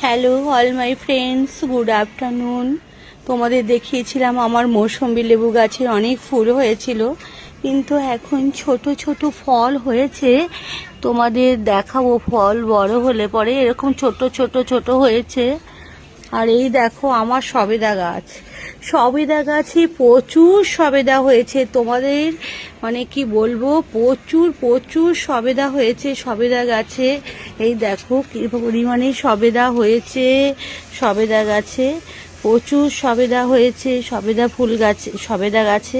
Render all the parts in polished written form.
Hello all my friends, good afternoon. তোমাদের দেখিয়েছিলাম আমার মৌসম্বি লেবু গাছে অনেক ফুল হয়েছিল, কিন্তু এখন ছোট ছোট ফল হয়েছে। তোমাদের দেখাবো ফল বড় হলে পরে। এরকম ছোট ছোট ছোট হয়েছে। আর এই দেখো আমার সবেদা গাছ, সবেদা গাছে প্রচুর সবেদা হয়েছে। তোমাদের মানে কি বলবো, প্রচুর প্রচুর সবেদা হয়েছে সবেদা গাছে। এই দেখো কি পরিমাণে সবেদা হয়েছে সবেদা গাছে, প্রচুর সবেদা হয়েছে সবেদা ফুল গাছে, সবেদা গাছে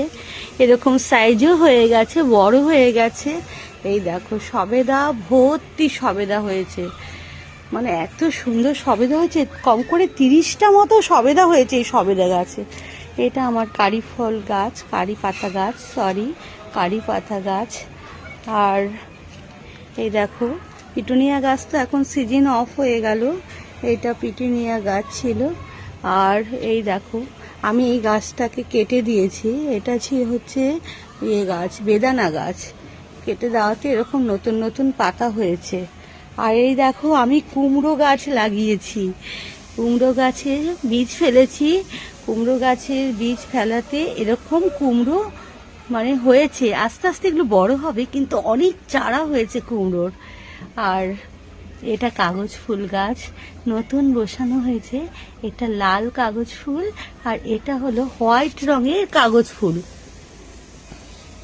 এরকম সাইজও হয়ে গেছে, বড় হয়ে গেছে। এই দেখো সবেদা ভর্তি সবেদা হয়েছে, মানে এত সুন্দর সবেদা হয়েছে। কম করে 30টা মতো সবেদা হয়েছে এই সবেদা গাছে। এটা আমার কারি ফল গাছ, কারি পাতা গাছ, কারি পাতা গাছ। আর এই দেখো পিটুনিয়া গাছ তো এখন সিজন অফ হয়ে গেল। এইটা পিটুনিয়া গাছ ছিল। আর এই দেখো আমি এই গাছটাকে কেটে দিয়েছি। এটা হচ্ছে ইয়ে গাছ, বেদানা গাছ। কেটে দেওয়াতে এরকম নতুন নতুন পাতা হয়েছে। আর এই দেখো আমি কুমড়ো গাছ লাগিয়েছি, কুমড়ো গাছের বীজ ফেলেছি। কুমড়ো গাছের বীজ ফেলাতে এরকম কুমড়ো মানে হয়েছে। আস্তে আস্তে এগুলো বড় হবে, কিন্তু অনেক চারা হয়েছে কুমড়োর। আর এটা কাগজ ফুল গাছ, নতুন বসানো হয়েছে। এটা লাল কাগজ ফুল, আর এটা হলো হোয়াইট রঙের কাগজ ফুল।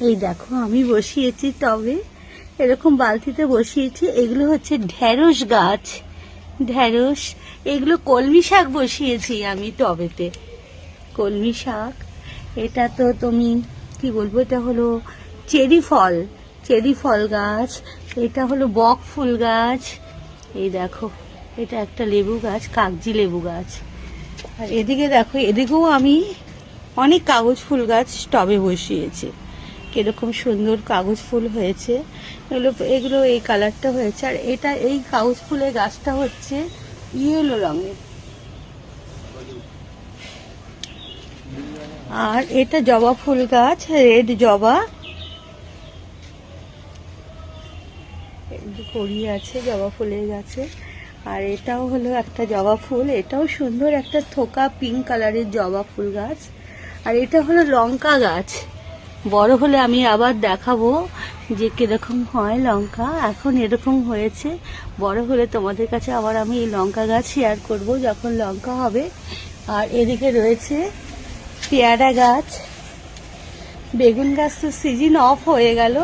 এই দেখো আমি বসিয়েছি টবে, এরকম বালতিতে বসিয়েছি। এগুলো হচ্ছে ঢেঁড়স গাছ, ঢেঁড়স। এগুলো কলমি শাক বসিয়েছি আমি টবেতে, কলমি শাক। এটা তো তুমি কি বলবো, এটা হলো চেরি ফল, চেরি ফল গাছ। এটা হলো বক ফুল গাছ। এই দেখো এটা একটা লেবু গাছ, কাগজি লেবু গাছ। আর এদিকে দেখো, এদিকেও আমি অনেক কাগজ ফুল গাছ টবে বসিয়েছি। কিরকম সুন্দর কাগজ ফুল হয়েছে। এগুলো এই কালারটা হয়েছে। আর এটা এই কাগজ ফুলের গাছটা হচ্ছে ইয়েলো রঙের। আর এটা জবা ফুল গাছ, রেড জবা, কড়ি আছে জবা ফুলের গাছে। আর এটাও হলো একটা জবা ফুল, এটাও সুন্দর একটা থোকা পিঙ্ক কালারের জবা ফুল গাছ। আর এটা হলো লঙ্কা গাছ। বড় হলে আমি আবার দেখাবো যে কিরকম হয় লঙ্কা। এখন এরকম হয়েছে, বড় হলে তোমাদের কাছে আবার আমি এই লঙ্কা গাছ শেয়ার করব যখন লঙ্কা হবে। আর এদিকে রয়েছে পেয়ারা গাছ, বেগুন গাছ তো সিজন অফ হয়ে গেল।